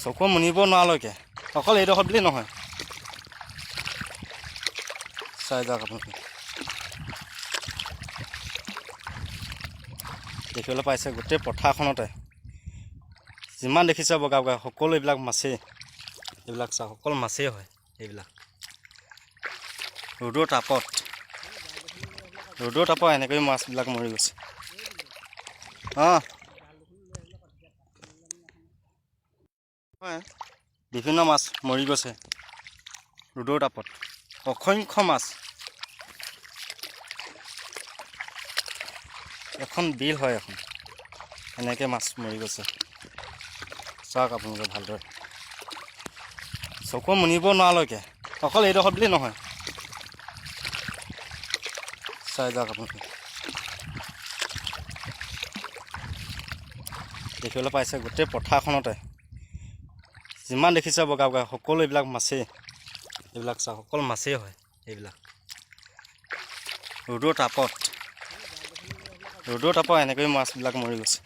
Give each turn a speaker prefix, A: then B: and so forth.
A: চকু মুনিব নোৱাৰালৈকে অকল এইডোখৰত বুলি নহয় চাই যাওক আপোনালোকে দেখিবলৈ পাইছে গোটেই পথাৰখনতে যিমান দেখিছে বগা বগা সকলো এইবিলাক মাছেই এইবিলাক চাওক সকলো মাছেই হয় এইবিলাক ৰ'দৰ তাপত এনেকৈ মাছবিলাক মৰি গৈছে হয় বিভিন্ন মাছ মৰি গৈছে ৰ'দৰ তাপত অসংখ্য মাছ এখন বিল হয় এখন এনেকৈ মাছ মৰি গৈছে চাওক আপোনালোকে ভালদৰে চকু মুনিব নোৱাৰালৈকে অকল এইডোখৰত বুলি নহয় চাই যাওক আপোনালোকে দেখিবলৈ পাইছে গোটেই পথাৰখনতে যিমান দেখিছে বগা বগা সকলো এইবিলাক মাছেই এইবিলাক চাওক সকলো মাছেই হয় এইবিলাক ৰ'দৰ তাপত এনেকৈ মাছবিলাক মৰি গৈছে